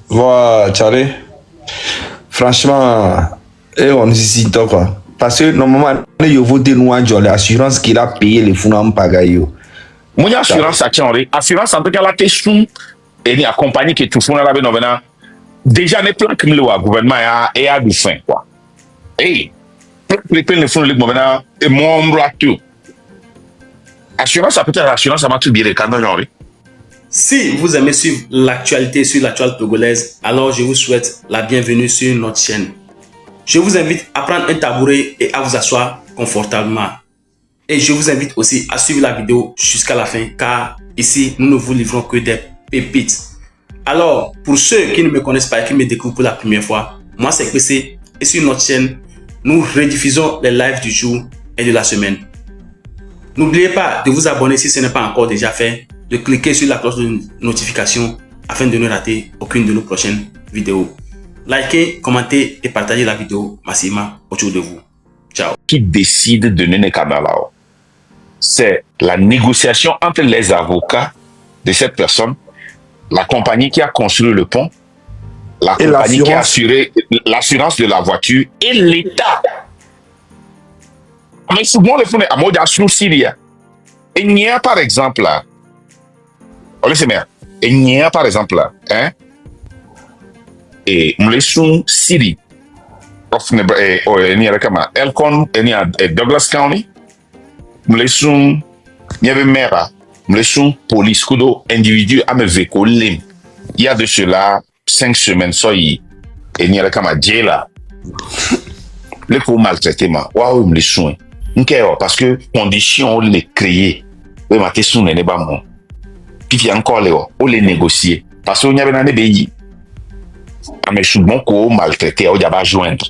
Voilà, Charlie. Franchement, on hésite quoi. Parce que normalement, il faut dénouer l'assurance qu'il a payé les fonds en pagaille. Mon assurance a tienri. Assurance en tout cas la question et ni accompagné que tout fond là ben non déjà les plans comme le gouvernement et a du fin quoi. Et les plans le fond le gouvernement et mon tout. Assurance a peut-être assurance à m'a tout bien les canaux genre. Si vous aimez suivre l'actualité sur l'actualité togolaise, alors je vous souhaite la bienvenue sur notre chaîne. Je vous invite à prendre un tabouret et à vous asseoir confortablement. Et je vous invite aussi à suivre la vidéo jusqu'à la fin car ici, nous ne vous livrons que des pépites. Alors, pour ceux qui ne me connaissent pas et qui me découvrent pour la première fois, moi c'est PC et sur notre chaîne, nous rediffusons les lives du jour et de la semaine. N'oubliez pas de vous abonner si ce n'est pas encore déjà fait, de cliquer sur la cloche de notification afin de ne rater aucune de nos prochaines vidéos. Likez, commentez et partagez la vidéo massivement autour de vous. Ciao. Qui décide de donner Canada, c'est la négociation entre les avocats de cette personne, la compagnie qui a construit le pont, la compagnie qui a assuré l'assurance de la voiture et l'État. Mais souvent, les fonds à mode assurance Syria. Et il y a par exemple là, on le bien, et il y a par exemple là, hein, et on les sous Syrie. Elkhorn, Douglas County, il y avait maire, police, kudo, individu à me véhiculer. Il y a de cela 5 semaines, et il y a comme jail. Le coup maltraité, waouh, les soins. Parce que conditions les créer, oui, ma question n'est pas bon. Puis il y a encore les négocier. Parce qu'il y avait un pays. Mais je suis bon qu'on maltraité, on va joindre.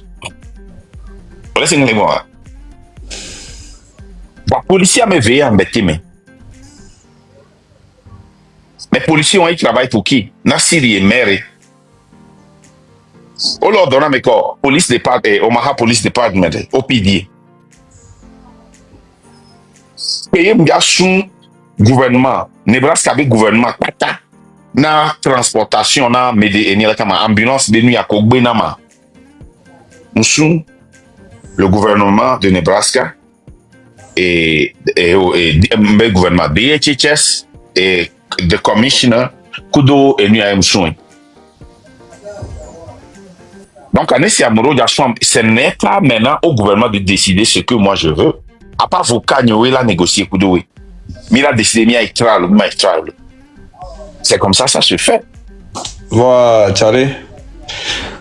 La police a me veillé à embêter, mais les policiers ont travaillé pour qui? Na Syrie et mère. On leur donne mes corps, police département, Omaha Police Department, OPD. Payer bien sous gouvernement, Nebraska avec gouvernement, pata, na transportation, na ambulance de nuit à Kogbenama. Nous sommes le gouvernement de Nebraska et le gouvernement DHHS et le commissioner Kudo et nous avons. Donc, ce n'est pas maintenant au gouvernement de décider ce que moi je veux. À part vos cagnots, la négocier Kudo. Mais il a décidé de c'est comme ça se fait. Voilà, Charlie.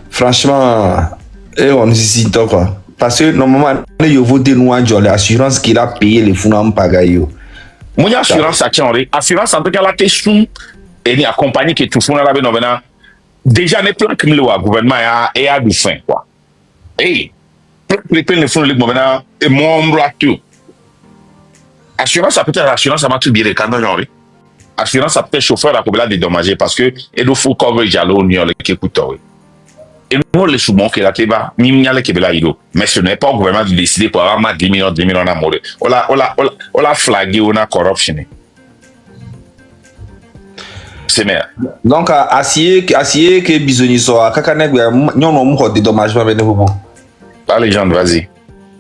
Franchement, on hésite quoi. Parce que normalement, il faut dénouer l'assurance qu'il a payé les fonds en pagaille. Mon assurance a tienri. Assurance en tout cas la question et ni accompagné que tout fond là ben non déjà les plans comme le gouvernement et a du fin quoi. Et les plans le fond le gouvernement et mon tout. Assurance a peut-être assurance à m'a tout bien les canaux genre. Assurance a peut-être chauffeur à combien dédommagé parce que et le full coverage à l'eau ni le qui coûte. Et nous, les soubons qui est là, mais ce n'est pas au gouvernement de décider pour avoir 10 millions à mourir. On l'a flagué, on a corruption. C'est bien. Donc, acier que bisogni soit, kakanek, non, on des dommages, La légende, vas-y.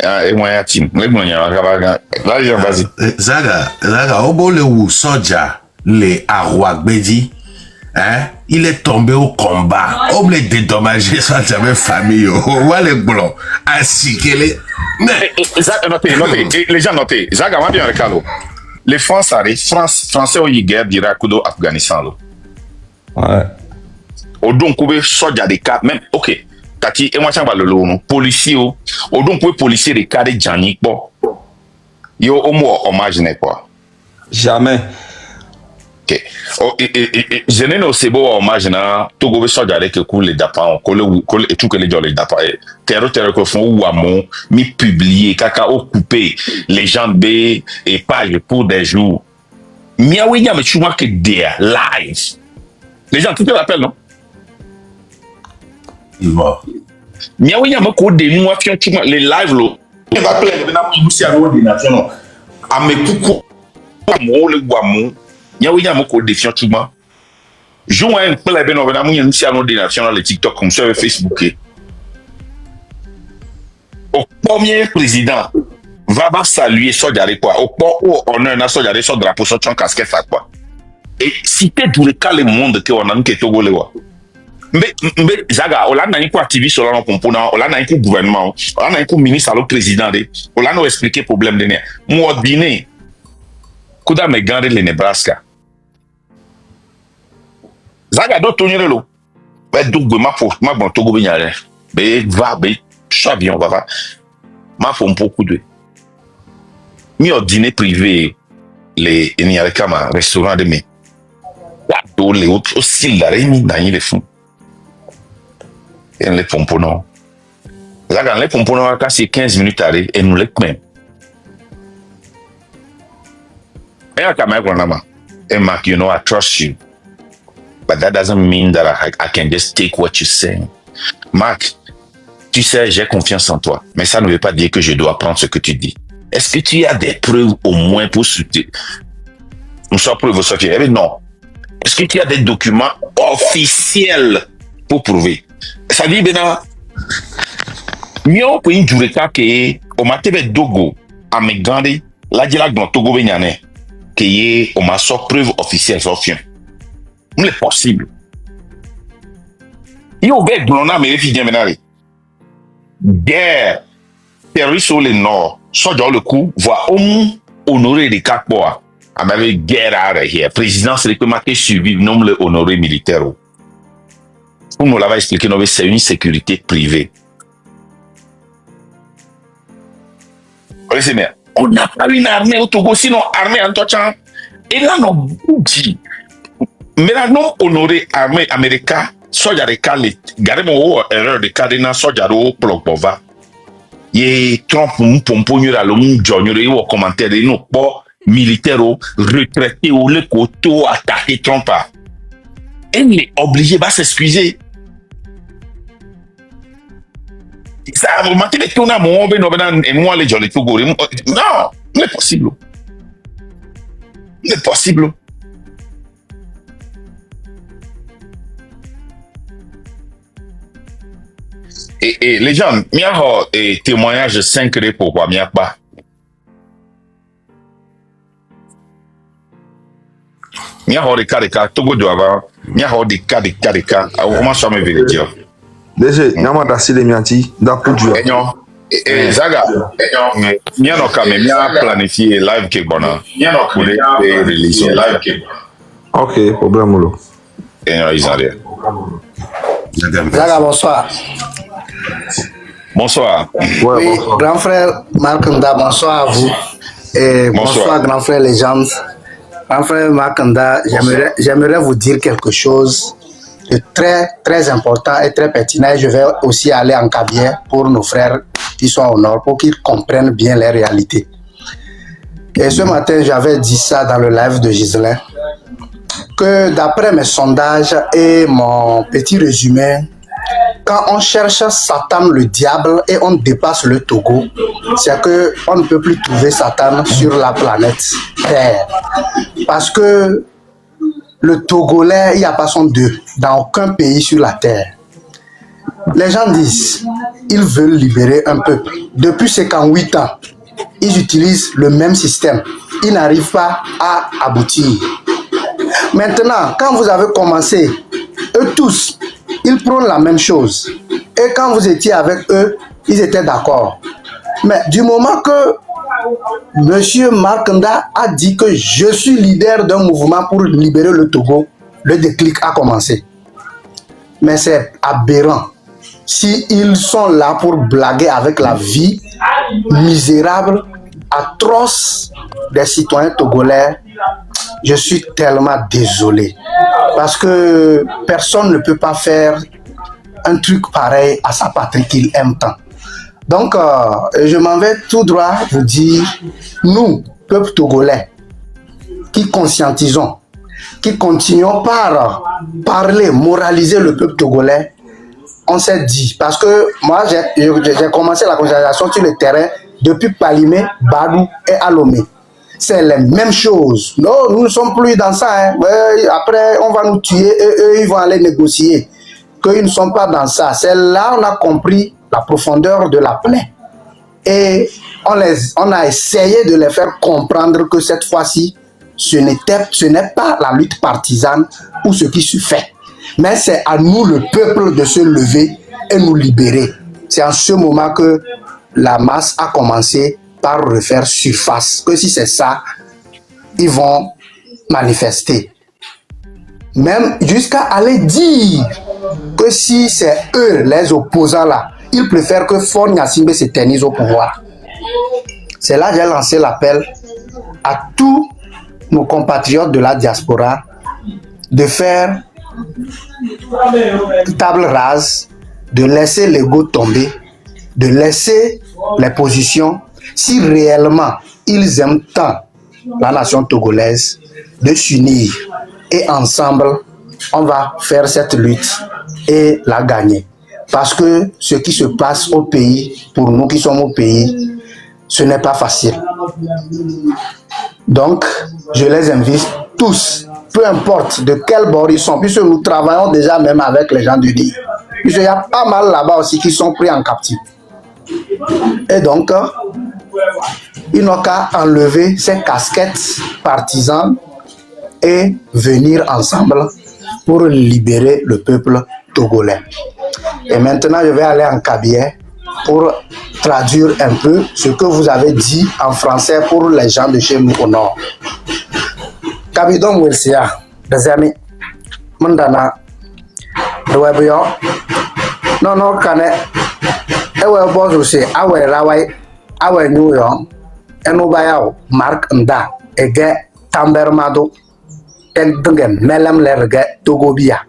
Et moi, la team. La légende, vas-y. Zaga, obo le ou soja, le Arouagbedi. Hein? Il est tombé au combat. On l'a dédommagé sans jamais famille. On va les blancs. Ainsi que les. Mais. Notez. Les gens notez. Zaga, on bien le calot. Les Français ont eu guerre d'Irak ou d'Afghanistan. Ouais. Au donc, vous pouvez sortir des cas, même, ok. Kati, et moi, tiens, le lot, policier, au donc, vous pouvez policier des cas de Djani, bon. Yo, au moins, hommage, n'est quoi. Jamais. Ok. Je n'ai pas aussi beau hommage na tout gobe soja avec que les dapans et tout que les gens les dapans terre que font ou amont mi publier kaka au coupé les gens b et page pour des jours miawi nya me chuma que there live les gens tout te rappellent non il mort miawi nya me ko de nous afion chuma les live lo on va plaire na mu si aro de nation a me kuku amont le guamont miawi nya me ko de fion chuma joue un peu la ben on a mis un des nations les TikTok comme sur Facebook. Au premier président va saluer Sodjare quoi. Au port où on a un Sodjare sur drapeau sur son casquette ça quoi. Et si t'es tout le cas le monde que on a mis Togo le wa. Mais Zaga, on a un coup activiste sur le component, on a un coup gouvernement, on a un coup ministre à le président, on a nous expliqué problème de né. Moi Guinée, kuda me gande le Nebraska. Zaga do tonire lo. Ba dugbe ma bon Togo be nyare. Be va be so bien va. Ma font beaucoup de. Mi au dîner privé les nyare kama restaurant de me. La do le aussi la remi dans les fonds. Et les pomponons. Zaga les pomponons quand c'est 15 minutes arrêt et nous les même. Et à Kama Granama. And Mark, you know I trust you. But that doesn't mean that I can just take what you say. Mark, tu sais, j'ai confiance en toi. Mais ça ne veut pas dire que je dois prendre ce que tu dis. Est-ce que tu as des preuves au moins pour soutenir? Nous sommes preuves au eh bien non. Est-ce que tu as des documents officiels pour prouver? Ça dit, Bena, mieux pour une durée que au matin Dogo, à me garder, la dialogue dans Togo Benyane, que au ma sort preuve officielle, sauf rien. C'est possible. Il y a un blonda mais réfugié maintenant. Guerre, terroriste sur le nord, soit dans le coup, voit honorer les quatre bois. Avec guerre à l'arrière. Président, c'est le marqué suivi, nomme le honoré militaire. Pour nous l'avait expliqué, c'est une sécurité privée. On n'a pas une armée au Togo, sinon armée en touchant. Et là, on dit. Mais là, non honoré armée américaine, soit les garemos erreur de cadena, soit au plopova. Et Trump, pomponnier à l'homme, Johnny, au commentaire, et non pas militaire, retraité ou le coteau attaqué Trump. Elle est obligée de s'excuser. Ça, vous m'avez dit qu'on a mon et moi, les gens, les Togo. Non, c'est possible. C'est possible. Et les gens, il y a un témoignage de 5 pour quoi, il n'y a pas. Il y a des cas, Togo doit avoir, il y a des cas, comment ça me veut dire? Déjà, il y a un tassé les mianti, d'accord, du et Zaga, il y a quand même, il y a planifié live qui est bon, il y a pour les religions live qui est bon. Ok, problème là. Et ils arrivent. Zaga, bonsoir. Bonsoir. Ouais, Oui, bonsoir. grand frère Markanda, bonsoir à vous. Et bonsoir, grand frère Légende. Grand frère Markanda, j'aimerais vous dire quelque chose de très, très important et très pertinent. Et je vais aussi aller en Cabière pour nos frères qui sont au nord, pour qu'ils comprennent bien les réalités. Et ce matin, j'avais dit ça dans le live de Giselin, que d'après mes sondages et mon petit résumé, quand on cherche Satan le diable et on dépasse le Togo, c'est que on ne peut plus trouver Satan sur la planète Terre. Parce que le Togolais, il n'y a pas son deux dans aucun pays sur la Terre. Les gens disent, ils veulent libérer un peuple. Depuis 58 ans, ils utilisent le même système. Ils n'arrivent pas à aboutir. Maintenant, quand vous avez commencé, eux tous, ils prônent la même chose. Et quand vous étiez avec eux, ils étaient d'accord. Mais du moment que M. Markanda a dit que je suis leader d'un mouvement pour libérer le Togo, le déclic a commencé. Mais c'est aberrant. S'ils sont là pour blaguer avec la vie misérable, atroce des citoyens togolais, je suis tellement désolé. Parce que personne ne peut pas faire un truc pareil à sa patrie qu'il aime tant. Donc, je m'en vais tout droit vous dire, nous, peuple togolais, qui conscientisons, qui continuons par parler, moraliser le peuple togolais, on s'est dit, parce que moi, j'ai commencé la conscientisation sur le terrain depuis Palimé, Badou et Alomé. c'est les mêmes choses. Non, nous ne sommes plus dans ça. Hein. Après, on va nous tuer et eux, ils vont aller négocier. Qu'ils ne sont pas dans ça. C'est là on a compris la profondeur de la plaie. Et on a essayé de les faire comprendre que cette fois-ci, ce n'est pas la lutte partisane ou ce qui se fait. Mais c'est à nous, le peuple, de se lever et nous libérer. C'est en ce moment que la masse a commencé par refaire surface. Que si c'est ça, ils vont manifester. Même jusqu'à aller dire que si c'est eux, les opposants là, ils préfèrent que Faure Gnassingbé s'éternise au pouvoir. C'est là que j'ai lancé l'appel à tous nos compatriotes de la diaspora de faire table rase, de laisser l'ego tomber, de laisser les positions. Si réellement ils aiment tant la nation togolaise, de s'unir et ensemble, on va faire cette lutte et la gagner. Parce que ce qui se passe au pays, pour nous qui sommes au pays, ce n'est pas facile. Donc, je les invite tous, peu importe de quel bord ils sont, puisque nous travaillons déjà même avec les gens du Nil. Puisqu'il y a pas mal là-bas aussi qui sont pris en captif. Et donc, ils n'ont qu'à enlever ces casquettes partisanes et venir ensemble pour libérer le peuple togolais. Et maintenant, je vais aller en cabinet pour traduire un peu ce que vous avez dit en français pour les gens de chez nous au nord. Kabidon Wilsia, des amis, Mandana, Dwebuyo, non, Kane, Ewe Bozusi, Awe Rawai, Awe New York, Enubayao, Mark Nda, Ege Tambermado, Engden, Melem Lerge, Togobia,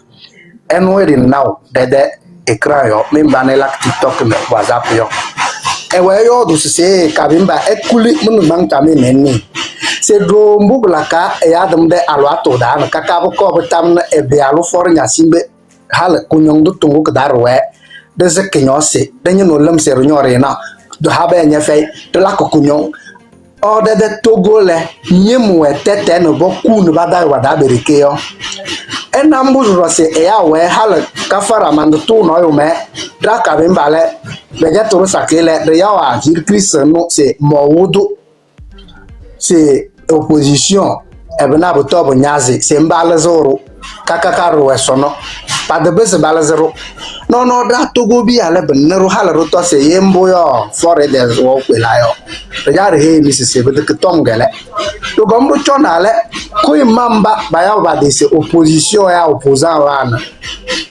Enweri now, Dede, écran yo mimbane la TikTok me WhatsApp yo ewe yo du se kabimba ekuli mun bang tami menni se do mbublaka e adam de alwato da na kaka ko tam e be alu for Gnassingbé hal kunyong du tungu kdarwe de se kinyo se de nyino lem se nyore na do habe nya fay de la kunyong o de Togo le nyemwe tete no boku no bada wada bereke yo enambu se e awe hal kafara mandu no yo me da kabimbale beja toro sakele de yawa Christ no c'est mowudu c'est opposition ebna botobo nyazi c'est mbale zoro kakakaru wesono pa de bese bale zero no da Togo bi ale benero hal roto se yembo yo fore de wo pela yo beja re he mi se be de tongele to gombo chonale ko mamba baya ba de se opposition ya opposant wana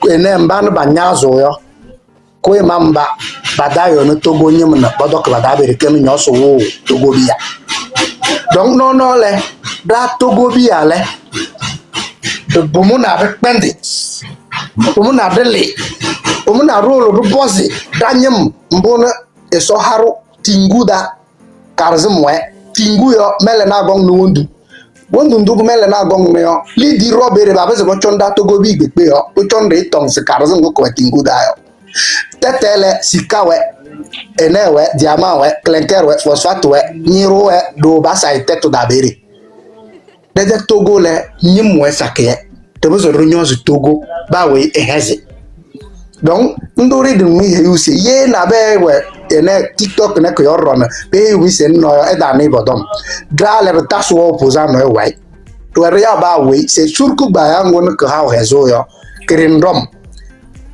ene mbanu banyazo yo ko mamba badayo no Togo nyim na bodok badabe ke no nyoso wo Togo biya donc non le da Togo biya le de bomuna be pende bomuna de le bomuna rolo do bosi danyem mbona e so haru tinguda karzumwe tingu yo mele na gong no wondu ndugu mele na gong me yo li di robere ba bese ko chonda Togo bi gbe yo ko chonde tong se karzum ko tinguda yo tetele sikawe enewe diamawe klenkerwe fosfatwe nyirowe do basa iteto dabere de Togo le nyimwe sakye te beso runyo zu Togo ba we eheze donc ndori de mi yusi ye na be we ene TikTok ne ko yorona be wi se no e da ni bodom dra le taso opposant no e wai to ya ba we se surku ba ya ngon ko ha hezo yo kirindom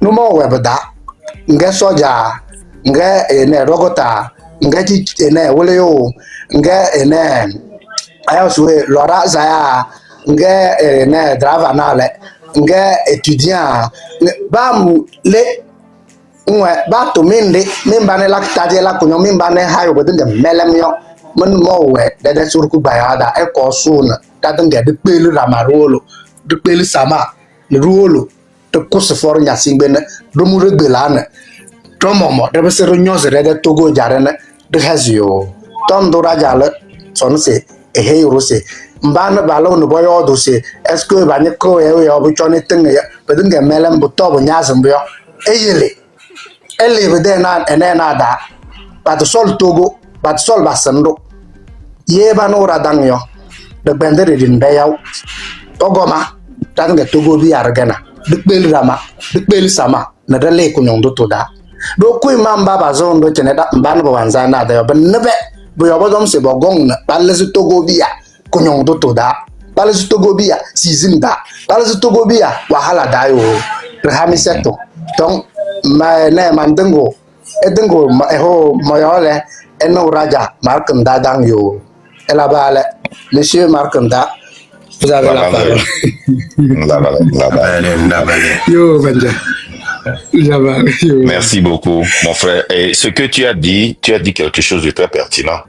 no mo we bada nge soja nge ene rogota nge ti ene wole yo nge ene ayo suwe lora zaya nge ene driver na le nge étudiant bam le nwe ba to minde mimbane la taje la kunyo mimbane hayo bodinga melem yo mun mo we de surku bayada e ko suna dadinga de pelu ramarolo de pelu sama le ruolo de course for Gnassingbé ne do mu regbelane to momo de besero nyose de Togo jarene de hazio tom do rajale son se e heyro se mbana balo no boyo do se est-ce que ba ne ko e yo bu chone tenge ya bedinga melem bu to bu nyazimbo yo eyele ele bede na ene na da ba to sol Togo ba to sol basando Yeba no radang yo. De bender din beyaw. Togoma. Tang de Togo bi argana. De bel rama. De bel sama. Na de le kunyong do toda. Do kuy mamba ba zon do chene da mban bo wanza na da yo ben nebe. Bo yo bodom se bo gong na. Balle su Togo bi ya. Kunyong do toda. Balle su Togo bi ya. Season da. Balle su Togo bi ya. Wahala da yo. Rehami seto. Donc, ma ne mandengo. Edengo ma eho moyole. Eno raja. Markenda dang yo. Elabale. Monsieur Markenda. Vous avez la parole. Yo, Merci beaucoup, mon frère. Et ce que tu as dit quelque chose de très pertinent.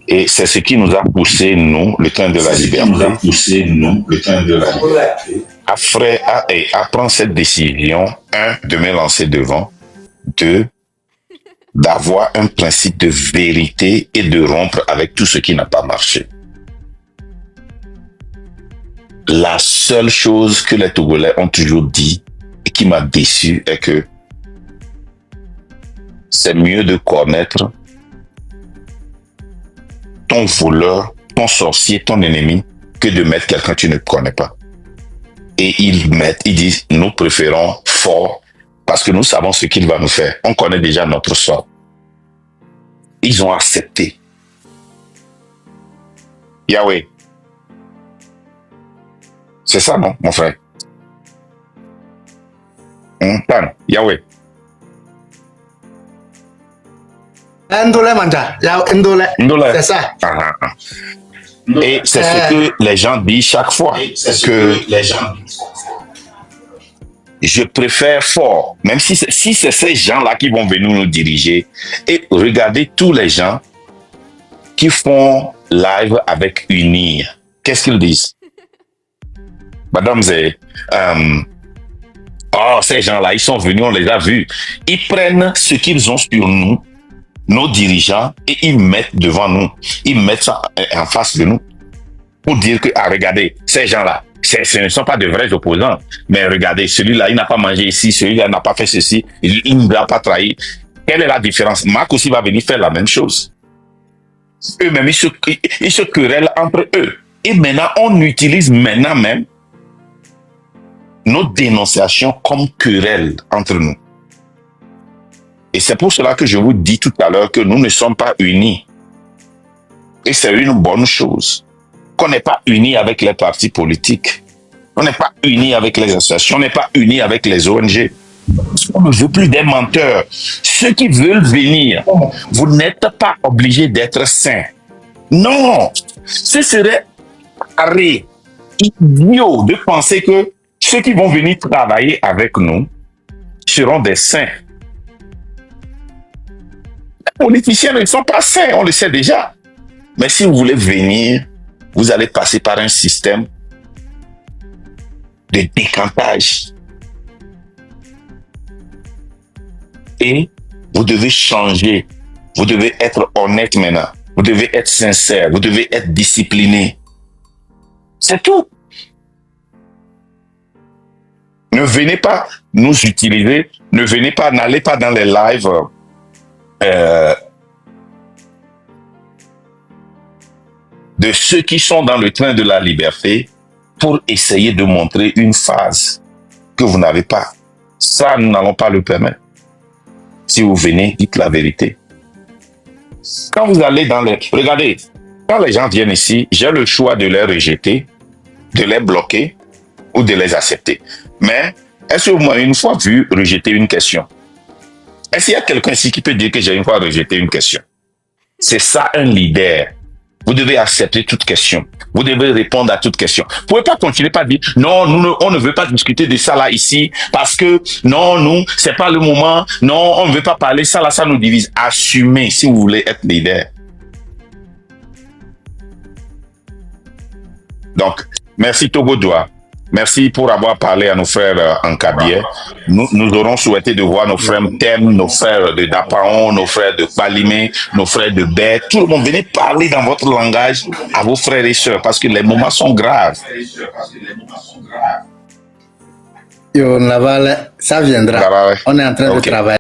Et c'est ce qui nous a poussé, nous, le train de la liberté, à prendre cette décision, de me lancer devant, d'avoir un principe de vérité et de rompre avec tout ce qui n'a pas marché. La seule chose que les Togolais ont toujours dit et qui m'a déçu est que c'est mieux de connaître ton voleur, ton sorcier, ton ennemi, que de mettre quelqu'un que tu ne connais pas. Et ils disent, nous préférons fort parce que nous savons ce qu'il va nous faire. On connaît déjà notre sort. Ils ont accepté. Yahweh. C'est ça, non, mon frère? Yahweh. Ndole manja. Ndole. C'est ça. Et c'est ce que les gens disent chaque fois. Je préfère fort, même si c'est ces gens-là qui vont venir nous diriger. Et regardez tous les gens qui font live avec Unir. Qu'est-ce qu'ils disent? Madame, ces gens-là, ils sont venus, on les a vus. Ils prennent ce qu'ils ont sur nous, nos dirigeants, et ils mettent devant nous. Ils mettent ça en face de nous pour dire que, regardez, ces gens-là, ce ne sont pas de vrais opposants. Mais regardez, celui-là, il n'a pas mangé ici, celui-là n'a pas fait ceci, il ne va pas trahir. Quelle est la différence? Marc aussi va venir faire la même chose. Eux-mêmes, ils se querellent entre eux. Et maintenant, on utilise même nos dénonciations comme querelles entre nous. Et c'est pour cela que je vous dis tout à l'heure que nous ne sommes pas unis. Et c'est une bonne chose. Qu'on n'est pas unis avec les partis politiques. On n'est pas unis avec les associations. On n'est pas unis avec les ONG. On ne veut plus des menteurs. Ceux qui veulent venir, vous n'êtes pas obligés d'être saints. Non! Ce serait idiot de penser que ceux qui vont venir travailler avec nous seront des saints. Les politiciens ne sont pas saints, on le sait déjà. Mais si vous voulez venir, vous allez passer par un système de décantage. Et vous devez changer. Vous devez être honnête maintenant. Vous devez être sincère. Vous devez être discipliné. C'est tout. Ne venez pas nous utiliser. Ne venez pas, n'allez pas dans les lives de ceux qui sont dans le train de la liberté pour essayer de montrer une phase que vous n'avez pas. Ça, nous n'allons pas le permettre. Si vous venez, dites la vérité. Quand vous allez dans les... Regardez, quand les gens viennent ici, j'ai le choix de les rejeter, de les bloquer ou de les accepter. Mais est-ce que vous m'avez une fois vu rejeter une question? Est-ce qu'il y a quelqu'un ici qui peut dire que j'ai une fois rejeté une question? C'est ça un leader. Vous devez accepter toute question. Vous devez répondre à toute question. Vous ne pouvez pas continuer par dire non, on ne veut pas discuter de ça là ici parce que non, nous, c'est pas le moment. Non, on ne veut pas parler ça là, ça nous divise. Assumez si vous voulez être leader. Donc, merci Togodoua. Merci pour avoir parlé à nos frères en Kabylie. Nous aurons souhaité de voir nos frères Tem, nos frères de Dapaon, nos frères de Palimé, nos frères de Bête. Tout le monde, venez parler dans votre langage à vos frères et sœurs parce que les moments sont graves. Yo, Naval, ça viendra. On est en train de travailler.